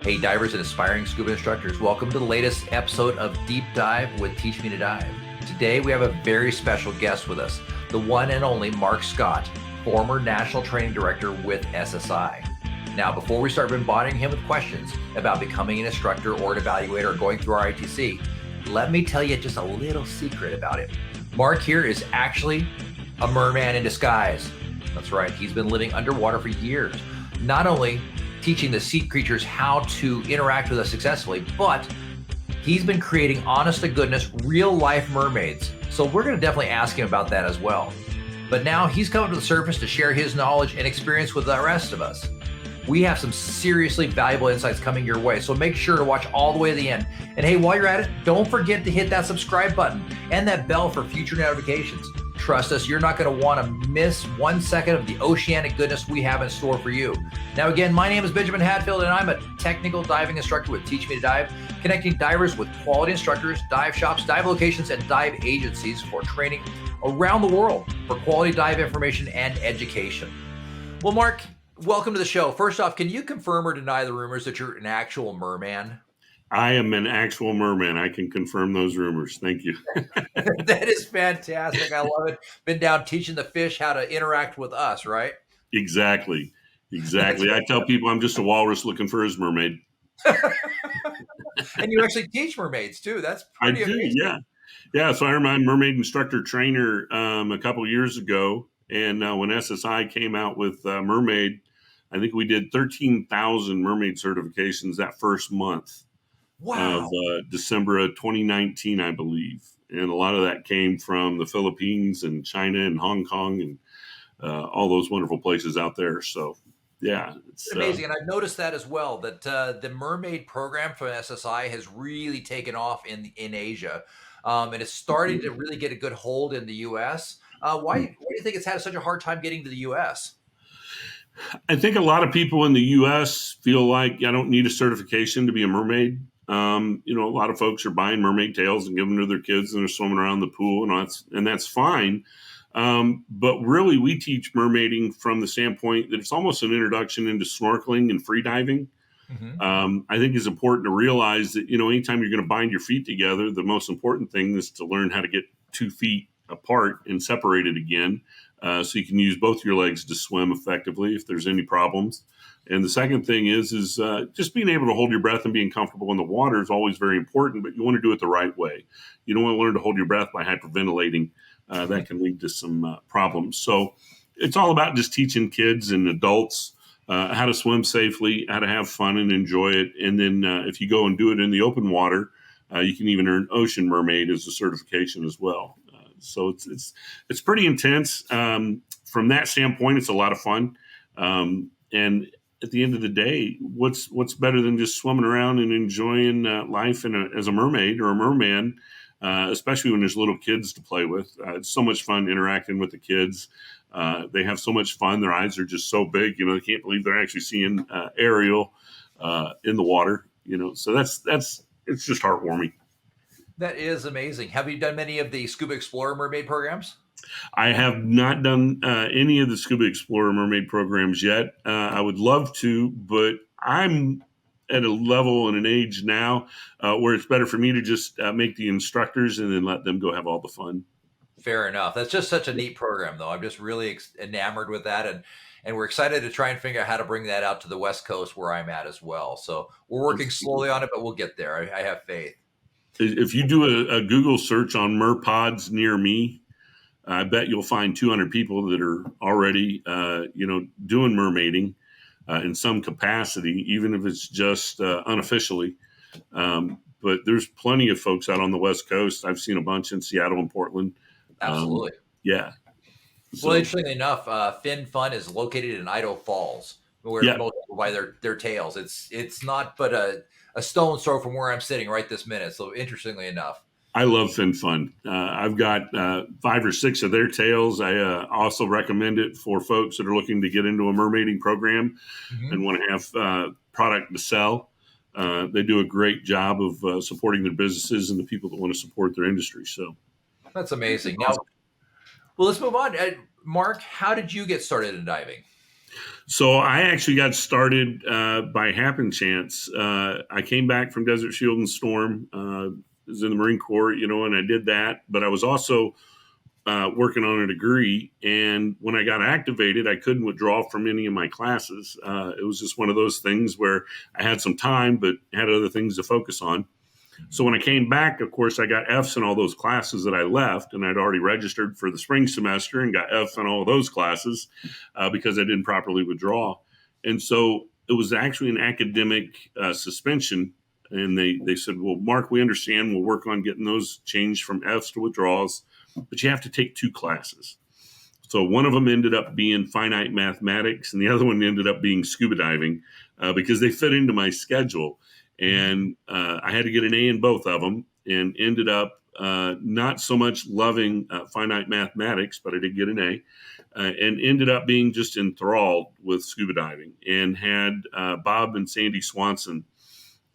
Hey divers and aspiring scuba instructors, welcome to the latest episode of Deep Dive with Teach Me to Dive. Today we have a very special guest with us, the one and only Mark Scott, former National Training Director with SSI. Now, before we start bombarding him with questions about becoming an instructor or an evaluator or going through our ITC, let me tell you just a little secret about him. Mark here is actually a merman in disguise. That's right, he's been living underwater for years, not only teaching the sea creatures how to interact with us successfully, but he's been creating honest to goodness, real life mermaids. So we're going to definitely ask him about that as well. But now he's come to the surface to share his knowledge and experience with the rest of us. We have some seriously valuable insights coming your way, so make sure to watch all the way to the end. And hey, while you're at it, don't forget to hit that subscribe button and that bell for future notifications. Trust us, you're not going to want to miss 1 second of the oceanic goodness we have in store for you. Now, again, my name is Benjamin Hadfield, and I'm a technical diving instructor with Teach Me to Dive, connecting divers with quality instructors, dive shops, dive locations, and dive agencies for training around the world for quality dive information and education. Well, Mark, welcome to the show. First off, can you confirm or deny the rumors that you're an actual merman? I am an actual merman. I can confirm those rumors. Thank you. That is fantastic. I love it. Been down teaching the fish how to interact with us, right? Exactly. I tell people I'm just a walrus looking for his mermaid. And you actually teach mermaids too. That's pretty amazing. Yeah. Yeah. So I remember mermaid instructor trainer a couple years ago. And when SSI came out with mermaid, I think we did 13,000 mermaid certifications that first month. Wow. Of December of 2019, I believe. And a lot of that came from the Philippines and China and Hong Kong and all those wonderful places out there. So, yeah. It's amazing. And I've noticed that as well, that the mermaid program from SSI has really taken off in Asia. And it's starting to really get a good hold in the U.S. Why do you think it's had such a hard time getting to the U.S.? I think a lot of people in the U.S. feel like I don't need a certification to be a mermaid. A lot of folks are buying mermaid tails and giving them to their kids and they're swimming around the pool and that's fine. But really we teach mermaiding from the standpoint that it's almost an introduction into snorkeling and free diving. Mm-hmm. I think it's important to realize that, anytime you're going to bind your feet together, the most important thing is to learn how to get 2 feet apart and separated again. So you can use both your legs to swim effectively if there's any problems. And the second thing is just being able to hold your breath and being comfortable in the water is always very important, but you want to do it the right way. You don't want to learn to hold your breath by hyperventilating. That can lead to some problems. So it's all about just teaching kids and adults how to swim safely, how to have fun and enjoy it. And then if you go and do it in the open water, you can even earn Ocean Mermaid as a certification as well. So it's pretty intense. From that standpoint, it's a lot of fun. And at the end of the day, what's better than just swimming around and enjoying life as a mermaid or a merman, especially when there's little kids to play with. It's so much fun interacting with the kids. They have so much fun. Their eyes are just so big. They can't believe they're actually seeing Ariel in the water. So it's just heartwarming. That is amazing. Have you done many of the Scuba Explorer mermaid programs? I have not done any of the Scuba Explorer mermaid programs yet. I would love to, but I'm at a level and an age now where it's better for me to just make the instructors and then let them go have all the fun. Fair enough. That's just such a neat program, though. I'm just really enamored with that. And we're excited to try and figure out how to bring that out to the West Coast where I'm at as well. So we're working slowly on it, but we'll get there. I have faith. If you do a Google search on merpods near me, I bet you'll find 200 people that are already, doing mermaiding in some capacity, even if it's just unofficially. But there's plenty of folks out on the West Coast. I've seen a bunch in Seattle and Portland. Absolutely. Yeah. So, well, interestingly enough, Fin Fun is located in Idaho Falls, where most people buy their tails. It's not but a stone's throw from where I'm sitting right this minute. So interestingly enough. I love Fin Fun. I've got 5 or 6 of their tails. I also recommend it for folks that are looking to get into a mermaiding program and want to have product to sell. They do a great job of supporting their businesses and the people that want to support their industry. So that's amazing. Now, well, let's move on. Mark, how did you get started in diving? So I actually got started by happen chance. I came back from Desert Shield and Storm. Was in the Marine Corps, and I did that. But I was also working on a degree, and when I got activated, I couldn't withdraw from any of my classes. It was just one of those things where I had some time, but had other things to focus on. So when I came back, of course, I got Fs in all those classes that I left, and I'd already registered for the spring semester and got Fs in all of those classes because I didn't properly withdraw. And so it was actually an academic suspension. And they said, well, Mark, we understand. We'll work on getting those changed from Fs to withdrawals, but you have to take 2 classes. So one of them ended up being finite mathematics, and the other one ended up being scuba diving because they fit into my schedule. And I had to get an A in both of them, and ended up not so much loving finite mathematics, but I did get an A, and ended up being just enthralled with scuba diving, and had Bob and Sandy Swanson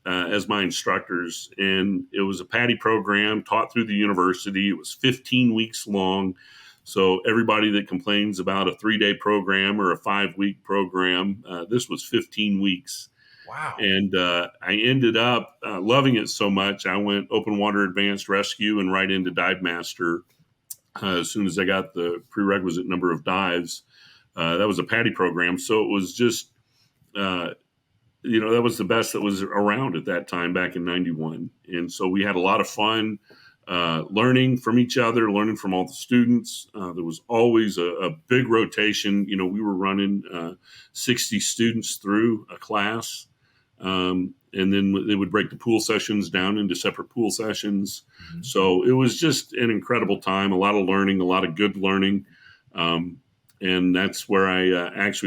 as my instructors. And it was a PADI program taught through the university. It was 15 weeks long. So everybody that complains about a 3-day program or a 5-week program, this was 15 weeks. Wow. And I ended up loving it so much, I went open water advanced rescue and right into dive master as soon as I got the prerequisite number of dives. That was a PADI program. So it was just, that was the best that was around at that time back in 91. And so we had a lot of fun learning from each other, learning from all the students. There was always a big rotation. We were running 60 students through a class. And then they would break the pool sessions down into separate pool sessions. Mm-hmm. So it was just an incredible time, a lot of learning, a lot of good learning. And that's where I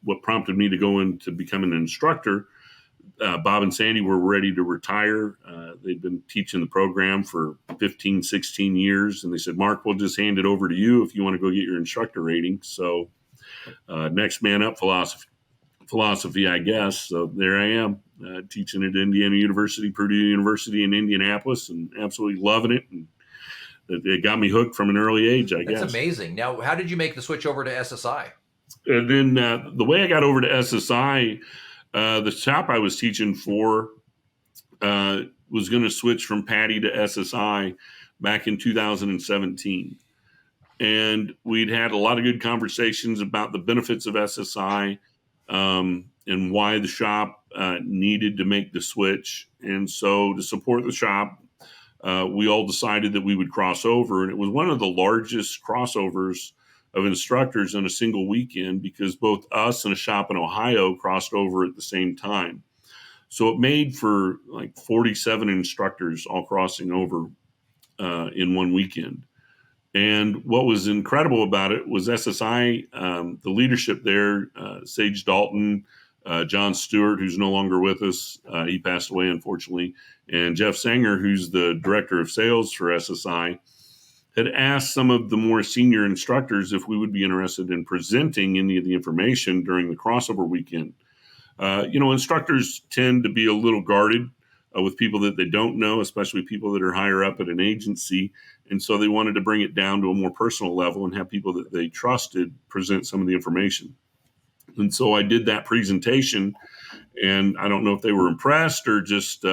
what prompted me to go into becoming an instructor. Bob and Sandy were ready to retire. They'd been teaching the program for 15, 16 years. And they said, Mark, we'll just hand it over to you if you want to go get your instructor rating. So next man up philosophy, I guess. So there I am, teaching at Indiana University, Purdue University in Indianapolis, and absolutely loving it. And it got me hooked from an early age, I guess. That's amazing. Now, how did you make the switch over to SSI? And then the way I got over to SSI, the shop I was teaching for was going to switch from PADI to SSI back in 2017. And we'd had a lot of good conversations about the benefits of SSI, and why the shop needed to make the switch. And so to support the shop, we all decided that we would cross over. And it was one of the largest crossovers of instructors in a single weekend because both us and a shop in Ohio crossed over at the same time. So it made for like 47 instructors all crossing over in one weekend. And what was incredible about it was SSI, the leadership there, Sage Dalton, John Stewart, who's no longer with us. He passed away, unfortunately. And Jeff Sanger, who's the director of sales for SSI, had asked some of the more senior instructors if we would be interested in presenting any of the information during the crossover weekend. Instructors tend to be a little guarded with people that they don't know, especially people that are higher up at an agency. And so they wanted to bring it down to a more personal level and have people that they trusted present some of the information. And so I did that presentation, and I don't know if they were impressed or just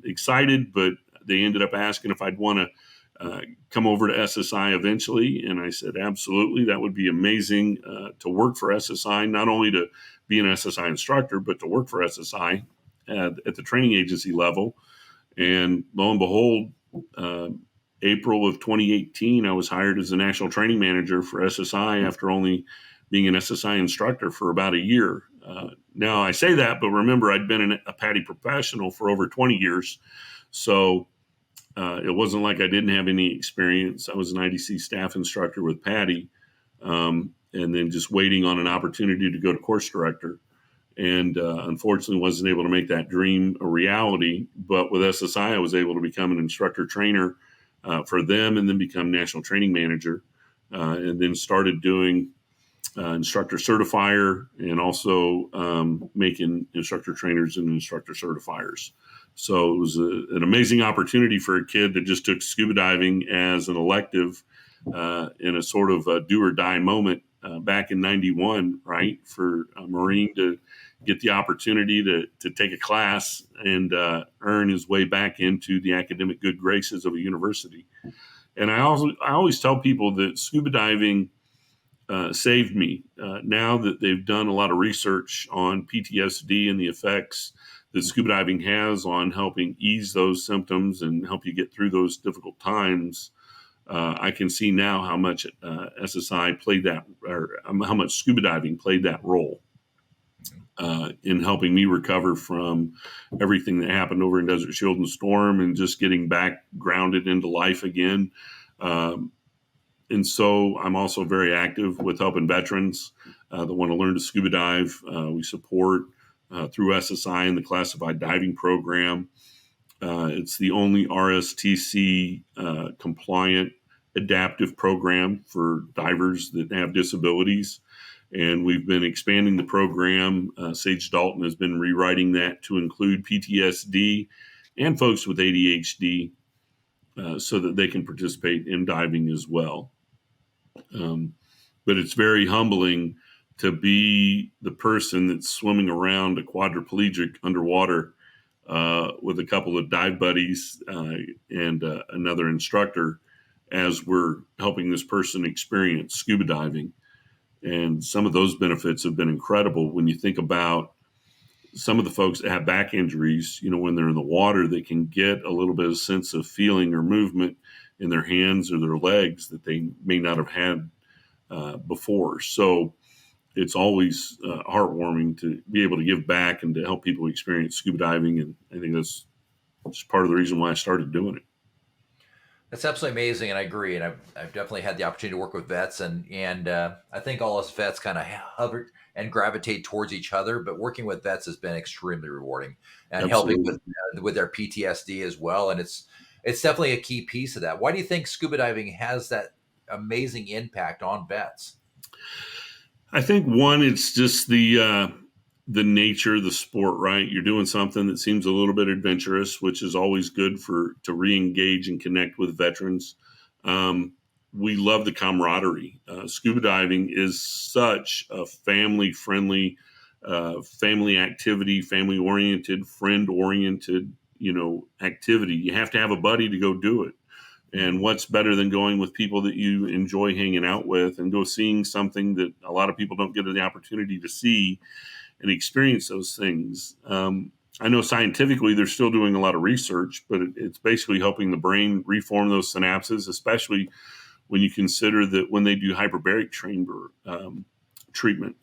excited, but they ended up asking if I'd want to come over to SSI eventually. And I said, absolutely. That would be amazing to work for SSI, not only to be an SSI instructor, but to work for SSI at the training agency level. And lo and behold, April of 2018, I was hired as the national training manager for SSI after only being an SSI instructor for about a year. Now I say that, but remember, I'd been a PADI professional for over 20 years. So it wasn't like I didn't have any experience. I was an IDC staff instructor with PADI, and then just waiting on an opportunity to go to course director. And unfortunately wasn't able to make that dream a reality. But with SSI, I was able to become an instructor trainer for them and then become national training manager, and then started doing instructor certifier and also making instructor trainers and instructor certifiers. So it was an amazing opportunity for a kid that just took scuba diving as an elective in a sort of a do or die moment back in '91, right, for a Marine to get the opportunity to take a class and earn his way back into the academic good graces of a university. And I always tell people that scuba diving saved me. Now that they've done a lot of research on PTSD and the effects that scuba diving has on helping ease those symptoms and help you get through those difficult times, I can see now how much SSI played that, or how much scuba diving played that role in helping me recover from everything that happened over in Desert Shield and Storm and just getting back grounded into life again. And so I'm also very active with helping veterans that want to learn to scuba dive. We support through SSI in the classified diving program. It's the only RSTC compliant adaptive program for divers that have disabilities. And we've been expanding the program. Sage Dalton has been rewriting that to include PTSD and folks with ADHD so that they can participate in diving as well. But it's very humbling to be the person that's swimming around a quadriplegic underwater with a couple of dive buddies and another instructor as we're helping this person experience scuba diving. And some of those benefits have been incredible when you think about some of the folks that have back injuries. When they're in the water, they can get a little bit of sense of feeling or movement in their hands or their legs that they may not have had before. So it's always heartwarming to be able to give back and to help people experience scuba diving. And I think that's part of the reason why I started doing it. That's absolutely amazing, and I agree. And I've definitely had the opportunity to work with vets, and I think all us vets kind of hover and gravitate towards each other. But working with vets has been extremely rewarding, and Absolutely. helping with their PTSD as well. And it's definitely a key piece of that. Why do you think scuba diving has that amazing impact on vets? I think one, it's just the nature of the sport, right? You're doing something that seems a little bit adventurous, which is always good to re-engage and connect with veterans. We love the camaraderie. Scuba diving is such a family-friendly, family activity, family-oriented, friend-oriented, activity. You have to have a buddy to go do it. And what's better than going with people that you enjoy hanging out with and go seeing something that a lot of people don't get the opportunity to see and experience those things. I know scientifically they're still doing a lot of research, but it's basically helping the brain reform those synapses, especially when you consider that when they do hyperbaric chamber treatment,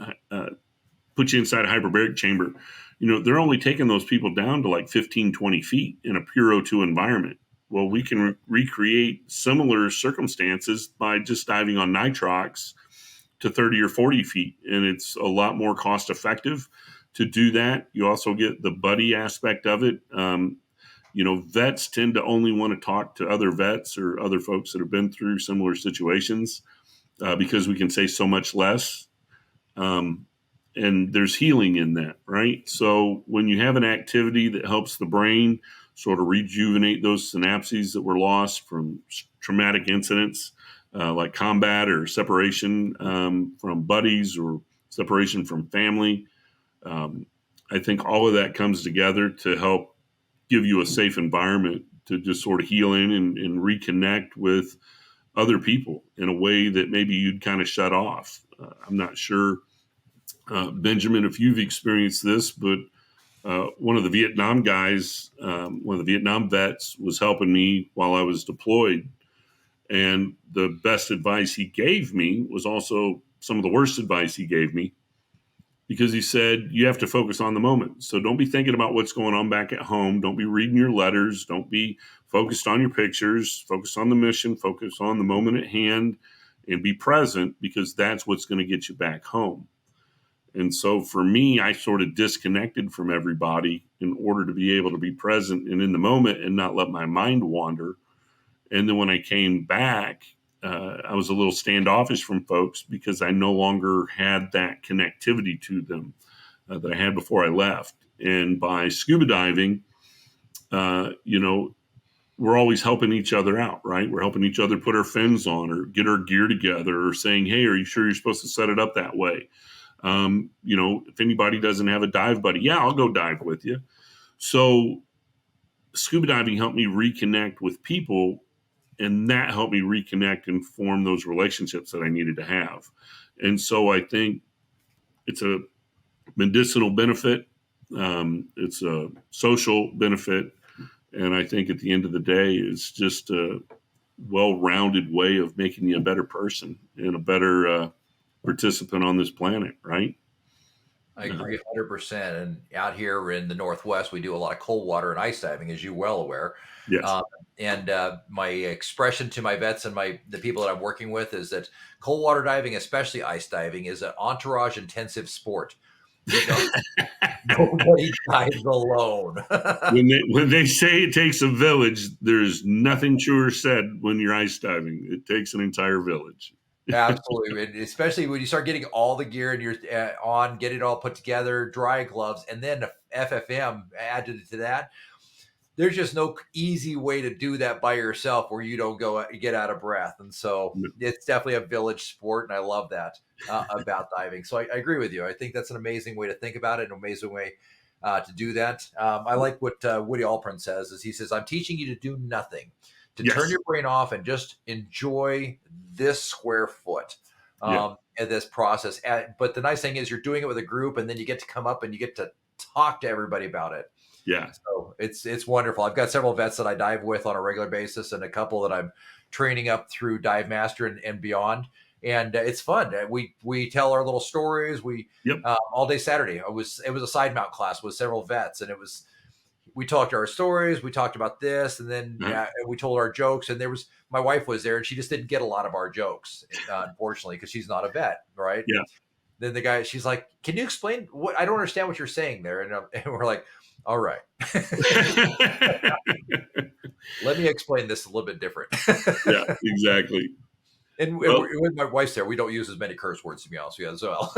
put you inside a hyperbaric chamber, they're only taking those people down to like 15, 20 feet in a pure O2 environment. Well, we can recreate similar circumstances by just diving on nitrox to 30 or 40 feet. And it's a lot more cost effective to do that. You also get the buddy aspect of it. Vets tend to only want to talk to other vets or other folks that have been through similar situations because we can say so much less. And there's healing in that, right? So when you have an activity that helps the brain sort of rejuvenate those synapses that were lost from traumatic incidents like combat or separation from buddies or separation from family, I think all of that comes together to help give you a safe environment to just sort of heal in and reconnect with other people in a way that maybe you'd kind of shut off. I'm not sure, Benjamin, if you've experienced this, but one of the Vietnam guys, one of the Vietnam vets, was helping me while I was deployed. And the best advice he gave me was also some of the worst advice he gave me, because he said, you have to focus on the moment. So don't be thinking about what's going on back at home. Don't be reading your letters. Don't be focused on your pictures. Focus on the mission. Focus on the moment at hand and be present, because that's what's going to get you back home. And so for me, I sort of disconnected from everybody in order to be able to be present and in the moment and not let my mind wander. And then when I came back, I was a little standoffish from folks because I no longer had that connectivity to them that I had before I left. And by scuba diving, we're always helping each other out, right? We're helping each other put our fins on or get our gear together or saying, hey, are you sure you're supposed to set it up that way? If anybody doesn't have a dive buddy, yeah, I'll go dive with you. So scuba diving helped me reconnect with people, and that helped me reconnect and form those relationships that I needed to have. And so I think it's a medicinal benefit. It's a social benefit. And I think at the end of the day, it's just a well-rounded way of making you a better person and a better participant on this planet, right? I agree 100%. And out here in the Northwest, we do a lot of cold water and ice diving, as you're well aware. Yes. And my expression to my vets and the people that I'm working with is that cold water diving, especially ice diving, is an entourage intensive sport. Nobody dives alone. When they say it takes a village, there's nothing truer said when you're ice diving. It takes an entire village. Absolutely. And especially when you start getting all the gear and you're get it all put together, dry gloves, and then the FFM added to that. There's just no easy way to do that by yourself where you don't get out of breath. And so it's definitely a village sport. And I love that about diving. So I agree with you. I think that's an amazing way to think about it, an amazing way to do that. I like what Woody Alprin says, is he says, I'm teaching you to do nothing, to turn your brain off and just enjoy this square foot in this process. But the nice thing is you're doing it with a group, and then you get to come up and you get to talk to everybody about it. Yeah. So it's wonderful. I've got several vets that I dive with on a regular basis and a couple that I'm training up through Dive Master and beyond. And it's fun. We tell our little stories. All day Saturday, it was a side mount class with several vets, and we talked our stories. We talked about this, and then we told our jokes. And my wife was there, and she just didn't get a lot of our jokes, unfortunately, because she's not a vet, right? Yeah. Then she's like, "Can you explain what? I don't understand what you're saying there." And we're like, "All right, let me explain this a little bit different." Yeah, exactly. And when my wife's there, we don't use as many curse words, to be honest with you, as well.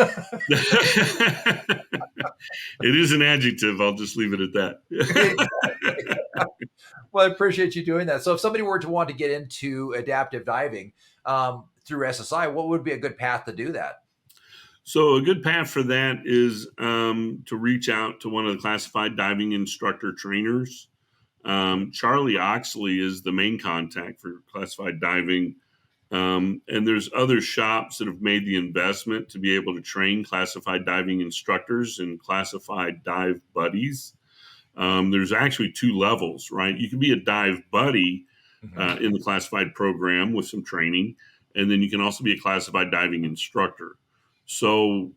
It is an adjective. I'll just leave it at that. Well, I appreciate you doing that. So if somebody were to want to get into adaptive diving through SSI, what would be a good path to do that? So a good path for that is to reach out to one of the classified diving instructor trainers. Charlie Oxley is the main contact for classified diving. And there's other shops that have made the investment to be able to train classified diving instructors and classified dive buddies. There's actually two levels, right? You can be a dive buddy in the classified program with some training, and then you can also be a classified diving instructor. So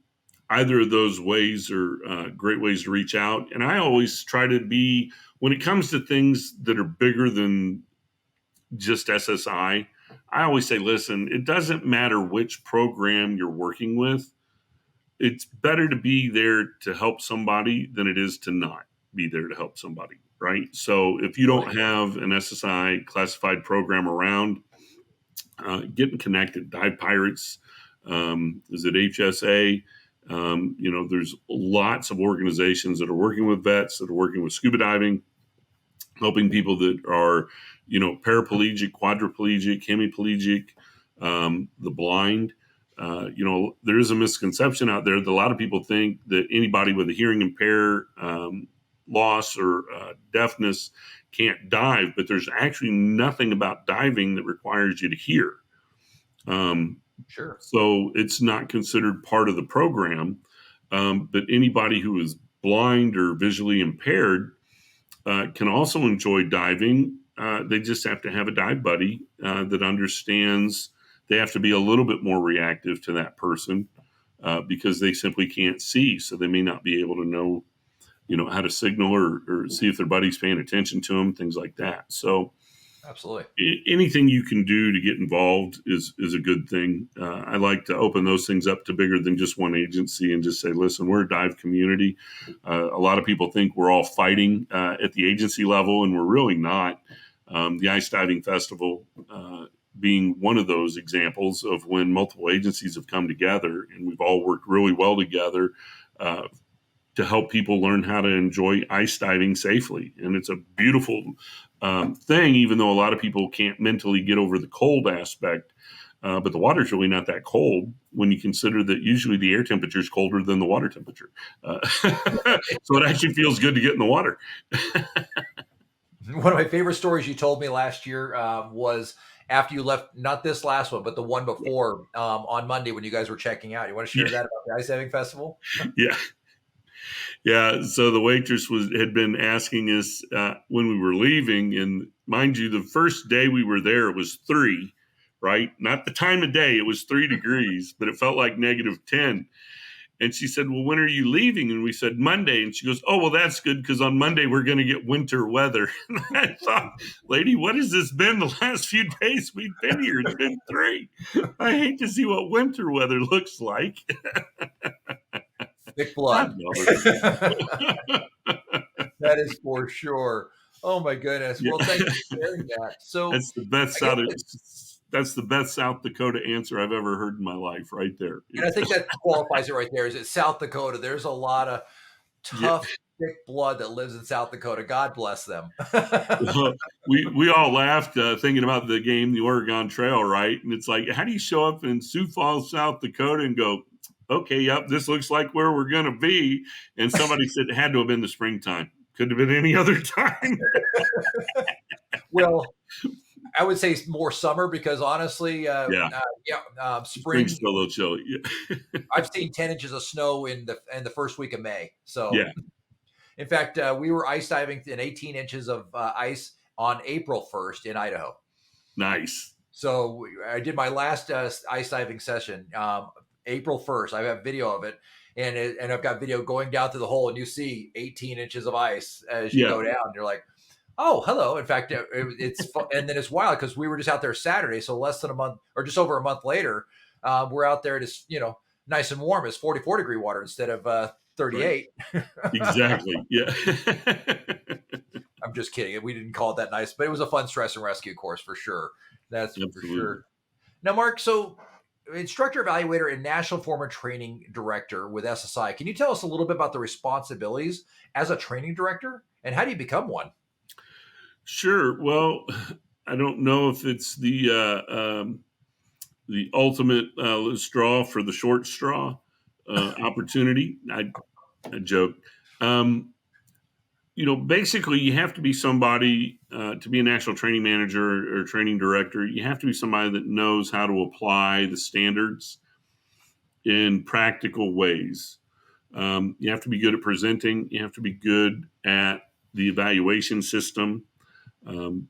either of those ways are great ways to reach out. And I always try to be, when it comes to things that are bigger than just SSI, I always say, listen, it doesn't matter which program you're working with. It's better to be there to help somebody than it is to not be there to help somebody, right? So if you don't have an SSI classified program around, getting connected. Dive Pirates, is it HSA? There's lots of organizations that are working with vets, that are working with scuba diving, helping people that are, paraplegic, quadriplegic, hemiplegic, the blind. There is a misconception out there that a lot of people think that anybody with a hearing impair loss or deafness can't dive, but there's actually nothing about diving that requires you to hear. Sure. So it's not considered part of the program. But anybody who is blind or visually impaired can also enjoy diving. They just have to have a dive buddy that understands they have to be a little bit more reactive to that person because they simply can't see. So they may not be able to know, how to signal or see if their buddy's paying attention to them, things like that. So absolutely, anything you can do to get involved is a good thing. I like to open those things up to bigger than just one agency and just say, listen, we're a dive community. A lot of people think we're all fighting at the agency level, and we're really not. The Ice Diving Festival being one of those examples of when multiple agencies have come together and we've all worked really well together to help people learn how to enjoy ice diving safely. And it's a beautiful thing, even though a lot of people can't mentally get over the cold aspect. But the water's really not that cold when you consider that usually the air temperature is colder than the water temperature. So it actually feels good to get in the water. One of my favorite stories you told me last year was after you left, not this last one, but the one before on Monday when you guys were checking out. You want to share that about the Ice Diving Festival? Yeah. Yeah. So the waitress had been asking us when we were leaving. And mind you, the first day we were there, it was 3, right? Not the time of day. It was 3 degrees, but it felt like -10. And she said, well, when are you leaving? And we said, Monday. And she goes, oh, well, that's good because on Monday we're going to get winter weather. And I thought, lady, what has this been the last few days we've been here? It's been 3. I hate to see what winter weather looks like. Thick blood. That is for sure. Oh my goodness. Well, thank you for sharing that. So that's the best South Dakota answer I've ever heard in my life, right there. And I think that qualifies it right there. Is it South Dakota? There's a lot of tough, thick blood that lives in South Dakota. God bless them. we all laughed thinking about the game, the Oregon Trail, right? And it's like, how do you show up in Sioux Falls, South Dakota, and go, okay, yep, this looks like where we're going to be? And somebody said it had to have been the springtime. Could have been any other time. Well, I would say more summer because honestly, spring still a little chilly. Yeah. I've seen 10 inches of snow in the first week of May. So, yeah. In fact, we were ice diving in 18 inches of ice on April 1st in Idaho. Nice. So I did my last ice diving session April 1st. I have video of it. And I've got video going down through the hole, and you see 18 inches of ice as you go down. You're like, oh, hello. In fact, it's and then it's wild because we were just out there Saturday, so less than a month or just over a month later, we're out there just nice and warm. It's 44-degree water instead of 38. Right. Exactly. Yeah. I'm just kidding. We didn't call it that nice, but it was a fun stress and rescue course for sure. That's Absolutely. for sure. Now, Mark, so Instructor Evaluator and National Former Training Director with SSI. Can you tell us a little bit about the responsibilities as a training director and how do you become one? Sure. Well, I don't know if it's the ultimate straw for the short straw opportunity. I joke. Basically, you have to be somebody to be a national training manager or training director. You have to be somebody that knows how to apply the standards in practical ways. You have to be good at presenting. You have to be good at the evaluation system,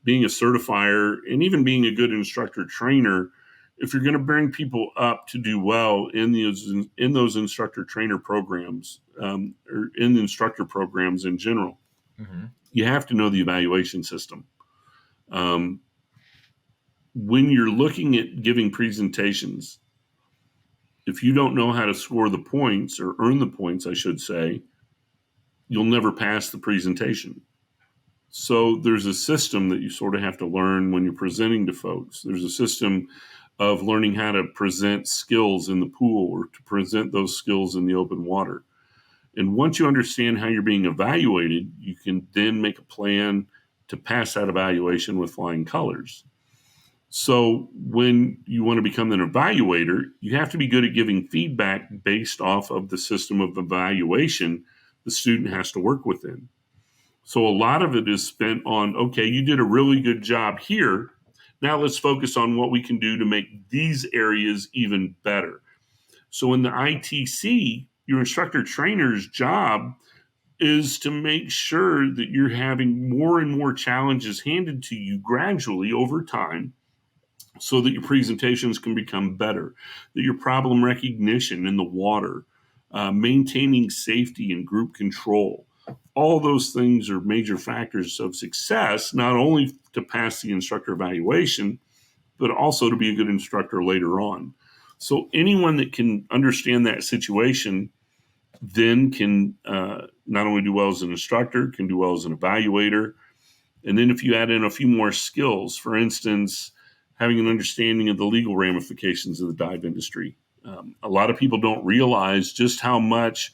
being a certifier, and even being a good instructor trainer. If you're going to bring people up to do well in those instructor trainer programs or in the instructor programs in general, you have to know the evaluation system. When you're looking at giving presentations, if you don't know how to score the points or earn the points, I should say, you'll never pass the presentation. So there's a system that you sort of have to learn when you're presenting to folks. There's a system of learning how to present skills in the pool or to present those skills in the open water. And once you understand how you're being evaluated, you can then make a plan to pass that evaluation with flying colors. So when you want to become an evaluator, you have to be good at giving feedback based off of the system of evaluation the student has to work within. So a lot of it is spent on, okay, you did a really good job here. Now let's focus on what we can do to make these areas even better. So in the ITC, your instructor trainer's job is to make sure that you're having more and more challenges handed to you gradually over time so that your presentations can become better, that your problem recognition in the water, maintaining safety and group control, all those things are major factors of success, not only to pass the instructor evaluation, but also to be a good instructor later on. So anyone that can understand that situation then can not only do well as an instructor, can do well as an evaluator. And then if you add in a few more skills, for instance, having an understanding of the legal ramifications of the dive industry. A lot of people don't realize just how much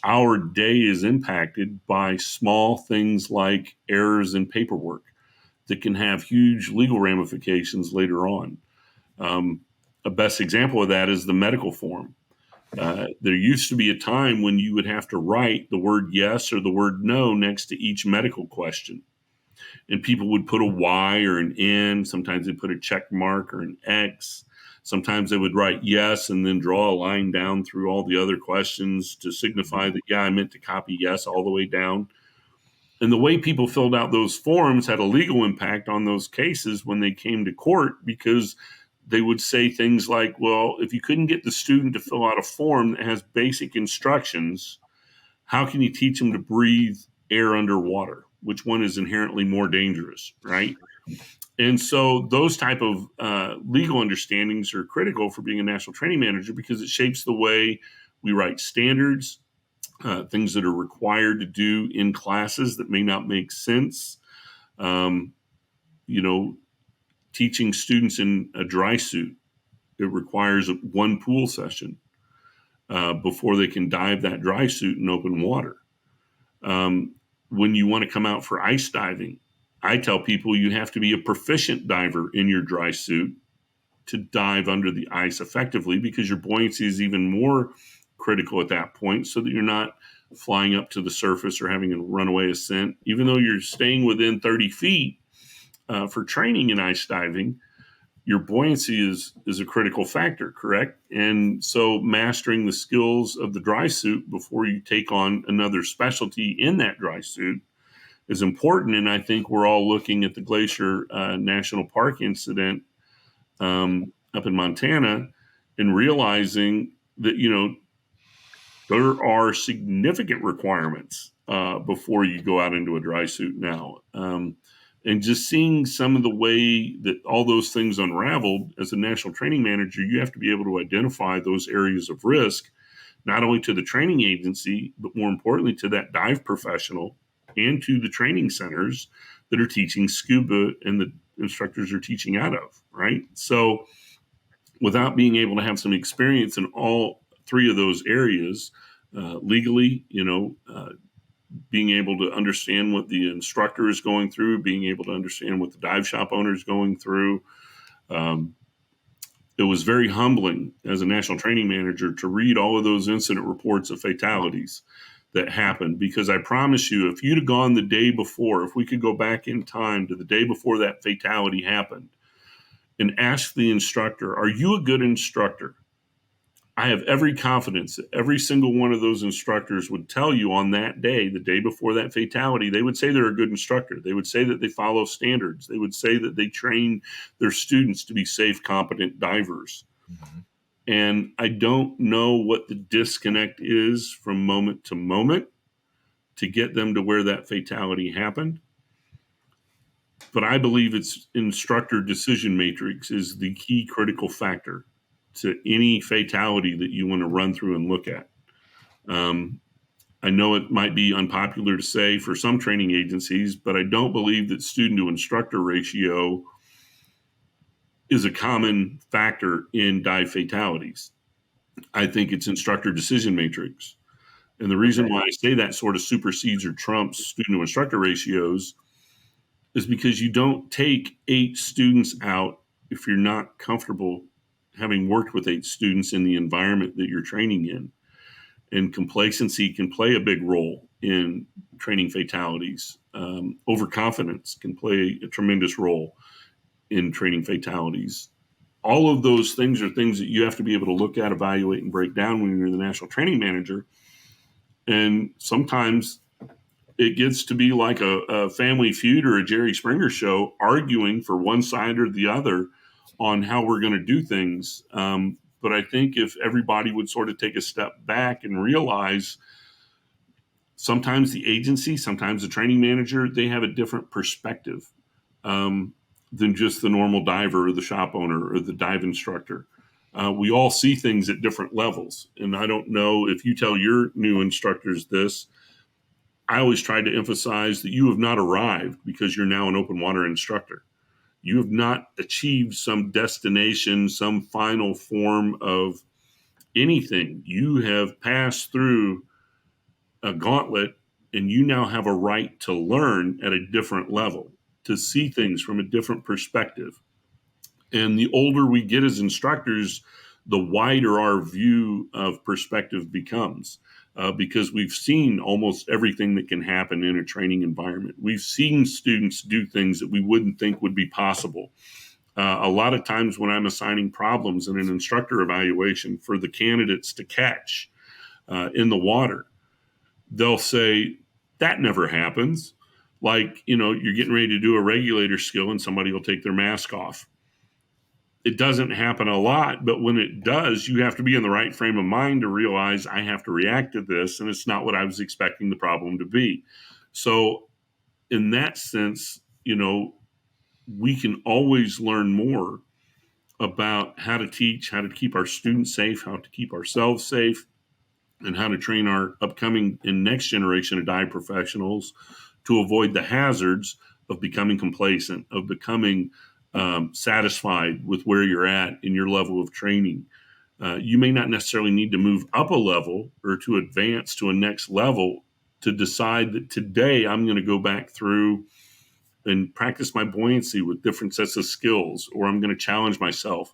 our day is impacted by small things like errors in paperwork that can have huge legal ramifications later on. A best example of that is the medical form. There used to be a time when you would have to write the word yes or the word no next to each medical question. And people would put a Y or an N. Sometimes they put a check mark or an X. Sometimes they would write yes and then draw a line down through all the other questions to signify that, yeah, I meant to copy yes all the way down. And the way people filled out those forms had a legal impact on those cases when they came to court, because they would say things like, well, if you couldn't get the student to fill out a form that has basic instructions, how can you teach them to breathe air underwater? Which one is inherently more dangerous, right? And so those type of legal understandings are critical for being a national training manager, because it shapes the way we write standards, things that are required to do in classes that may not make sense. Um, you know, teaching students in a dry suit, it requires one pool session before they can dive that dry suit in open water. When you want to come out for ice diving, I tell people you have to be a proficient diver in your dry suit to dive under the ice effectively, because your buoyancy is even more critical at that point, so that you're not flying up to the surface or having a runaway ascent. Even though you're staying within 30 feet for training in ice diving, your buoyancy is a critical factor, correct? And so mastering the skills of the dry suit before you take on another specialty in that dry suit is important. And I think we're all looking at the Glacier National Park incident up in Montana and realizing that, there are significant requirements before you go out into a dry suit now. And just seeing some of the way that all those things unraveled, as a national training manager, you have to be able to identify those areas of risk, not only to the training agency, but more importantly to that dive professional and to the training centers that are teaching scuba and the instructors are teaching out of, right? So without being able to have some experience in all three of those areas, legally, being able to understand what the instructor is going through, being able to understand what the dive shop owner is going through. It was very humbling as a national training manager to read all of those incident reports of fatalities that happened, because I promise you, if you'd have gone the day before, if we could go back in time to the day before that fatality happened and ask the instructor, are you a good instructor? I have every confidence that every single one of those instructors would tell you on that day, the day before that fatality, they would say they're a good instructor. They would say that they follow standards. They would say that they train their students to be safe, competent divers. Mm-hmm. And I don't know what the disconnect is from moment to moment to get them to where that fatality happened. But I believe it's instructor decision matrix is the key critical factor to any fatality that you want to run through and look at. I know it might be unpopular to say for some training agencies, but I don't believe that student to instructor ratio is a common factor in dive fatalities. I think it's instructor decision matrix. And the reason why I say that sort of supersedes or trumps student to instructor ratios is because you don't take 8 students out if you're not comfortable having worked with 8 students in the environment that you're training in. And complacency can play a big role in training fatalities. Overconfidence can play a tremendous role in training fatalities. All of those things are things that you have to be able to look at, evaluate, and break down when you're the national training manager. And sometimes it gets to be like a Family Feud or a Jerry Springer show, arguing for one side or the other on how we're going to do things. But I think if everybody would sort of take a step back and realize sometimes the agency, sometimes the training manager, they have a different perspective than just the normal diver or the shop owner or the dive instructor. We all see things at different levels. And I don't know if you tell your new instructors this, I always try to emphasize that you have not arrived because you're now an open water instructor. You have not achieved some destination, some final form of anything. You have passed through a gauntlet, and you now have a right to learn at a different level, to see things from a different perspective. And the older we get as instructors, the wider our view of perspective becomes, because we've seen almost everything that can happen in a training environment. We've seen students do things that we wouldn't think would be possible. A lot of times when I'm assigning problems in an instructor evaluation for the candidates to catch in the water, they'll say, that never happens. Like, you're getting ready to do a regulator skill and somebody will take their mask off. It doesn't happen a lot, but when it does, you have to be in the right frame of mind to realize I have to react to this, and it's not what I was expecting the problem to be. So in that sense, we can always learn more about how to teach, how to keep our students safe, how to keep ourselves safe, and how to train our upcoming and next generation of dive professionals to avoid the hazards of becoming complacent, of becoming satisfied with where you're at in your level of training. You may not necessarily need to move up a level or to advance to a next level to decide that today I'm going to go back through and practice my buoyancy with different sets of skills, or I'm going to challenge myself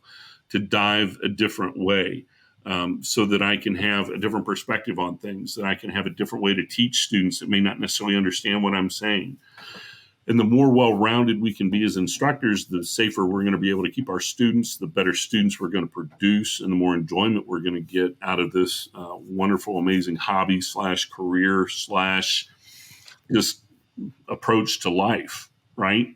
to dive a different way, so that I can have a different perspective on things, that I can have a different way to teach students that may not necessarily understand what I'm saying. And the more well-rounded we can be as instructors, the safer we're going to be able to keep our students, the better students we're going to produce, and the more enjoyment we're going to get out of this wonderful, amazing hobby / career / just approach to life, right?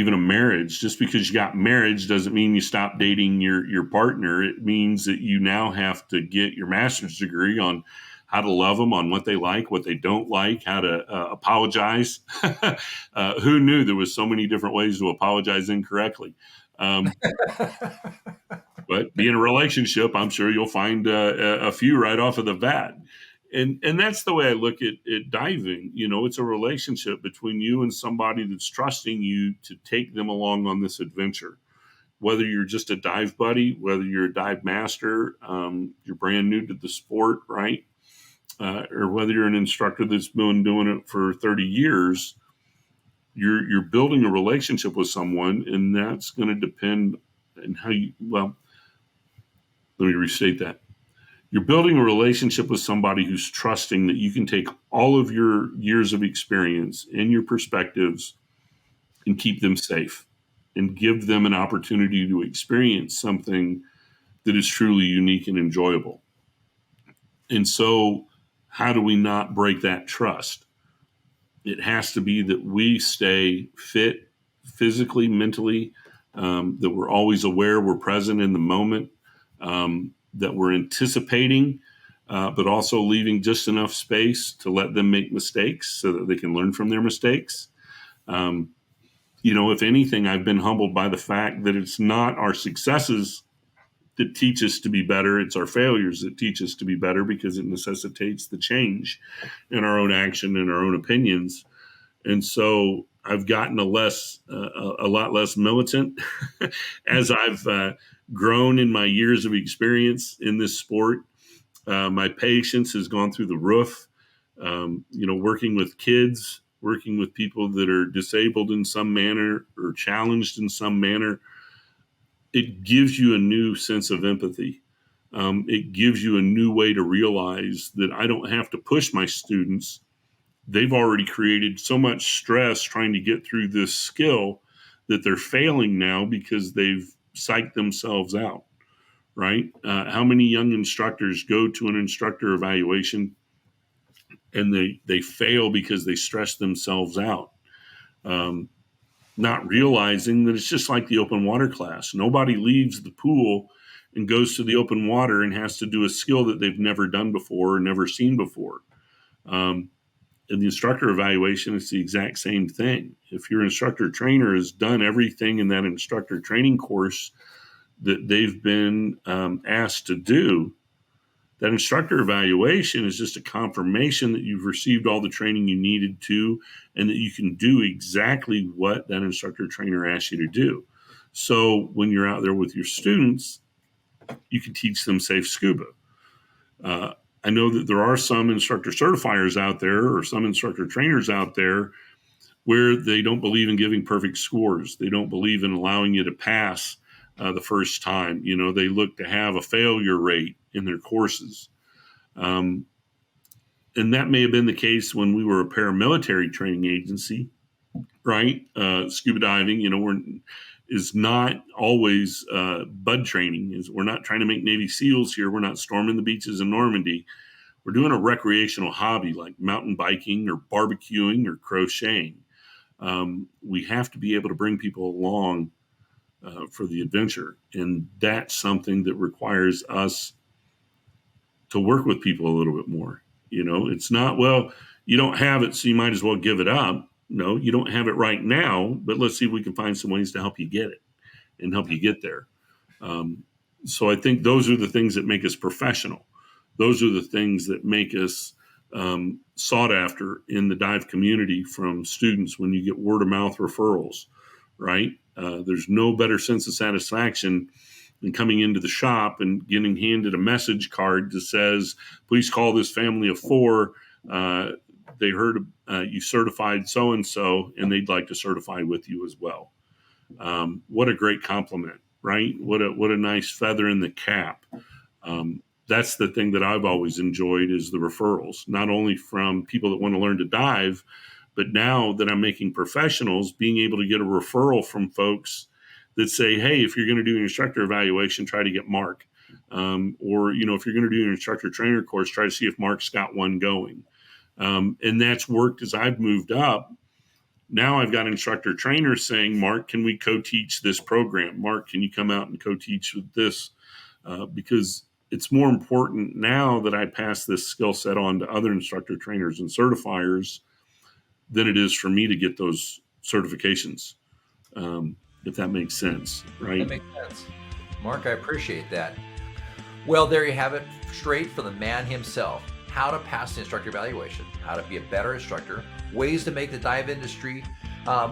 Even a marriage, just because you got marriage doesn't mean you stop dating your partner. It means that you now have to get your master's degree on how to love them, on what they like, what they don't like, how to apologize. Who knew there was so many different ways to apologize incorrectly? But being a relationship, I'm sure you'll find a few right off of the bat. And that's the way I look at diving. It's a relationship between you and somebody that's trusting you to take them along on this adventure. Whether you're just a dive buddy, whether you're a dive master, you're brand new to the sport, right? Or whether you're an instructor that's been doing it for 30 years, you're building a relationship with someone, and that's going to depend on let me restate that. You're building a relationship with somebody who's trusting that you can take all of your years of experience and your perspectives and keep them safe and give them an opportunity to experience something that is truly unique and enjoyable. And so, how do we not break that trust? It has to be that we stay fit physically, mentally, that we're always aware we're present in the moment, that we're anticipating, but also leaving just enough space to let them make mistakes so that they can learn from their mistakes. If anything, I've been humbled by the fact that it's not our successes that teach us to be better. It's our failures that teach us to be better, because it necessitates the change in our own action and our own opinions. And so I've gotten a lot less militant as I've grown in my years of experience in this sport. My patience has gone through the roof. Working with kids, working with people that are disabled in some manner or challenged in some manner, it gives you a new sense of empathy. It gives you a new way to realize that I don't have to push my students. They've already created so much stress trying to get through this skill that they're failing now because they've psyched themselves out, right? How many young instructors go to an instructor evaluation and they fail because they stress themselves out? Not realizing that it's just like the open water class. Nobody leaves the pool and goes to the open water and has to do a skill that they've never done before or never seen before. In the instructor evaluation, it's the exact same thing. If your instructor trainer has done everything in that instructor training course that they've been asked to do, that instructor evaluation is just a confirmation that you've received all the training you needed to, and that you can do exactly what that instructor trainer asked you to do. So when you're out there with your students, you can teach them safe scuba. I know that there are some instructor certifiers out there or some instructor trainers out there where they don't believe in giving perfect scores. They don't believe in allowing you to pass the first time. They look to have a failure rate in their courses. And that may have been the case when we were a paramilitary training agency, right? Scuba diving, is not always bud training. We're not trying to make Navy SEALs here. We're not storming the beaches in Normandy. We're doing a recreational hobby like mountain biking or barbecuing or crocheting. We have to be able to bring people along for the adventure. And that's something that requires us to work with people a little bit more. It's not, well, you don't have it, so you might as well give it up. No, you don't have it right now, but let's see if we can find some ways to help you get it and help you get there. So I think those are the things that make us professional. Those are the things that make us sought after in the dive community from students when you get word of mouth referrals, right? There's no better sense of satisfaction than coming into the shop and getting handed a message card that says, please call this family of 4. They heard you certified so-and-so, and they'd like to certify with you as well. What a great compliment, right? What a nice feather in the cap. That's the thing that I've always enjoyed is the referrals, not only from people that want to learn to dive, but now that I'm making professionals, being able to get a referral from folks that say, hey, if you're going to do an instructor evaluation, try to get Mark. Or, if you're going to do an instructor trainer course, try to see if Mark's got one going. And that's worked as I've moved up. Now I've got instructor trainers saying, Mark, can we co-teach this program? Mark, can you come out and co-teach with this? Because it's more important now that I pass this skill set on to other instructor trainers and certifiers than it is for me to get those certifications, if that makes sense, right? That makes sense. Mark, I appreciate that. Well, there you have it, straight from the man himself. How to pass the instructor evaluation, how to be a better instructor, ways to make the dive industry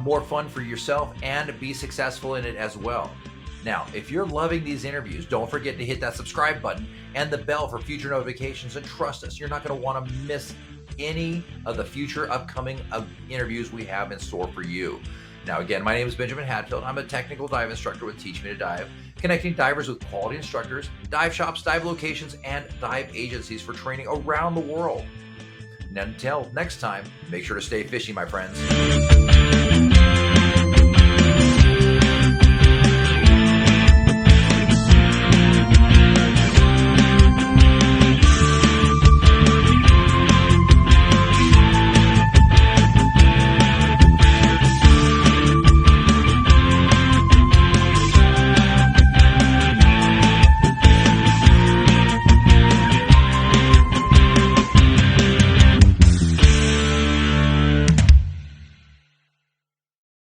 more fun for yourself and be successful in it as well. Now, if you're loving these interviews, don't forget to hit that subscribe button and the bell for future notifications. And trust us, you're not going to want to miss any of the future upcoming interviews we have in store for you. Now, again, my name is Benjamin Hadfield. I'm a technical dive instructor with Teach Me to Dive, connecting divers with quality instructors, dive shops, dive locations, and dive agencies for training around the world. And until next time, make sure to stay fishy, my friends.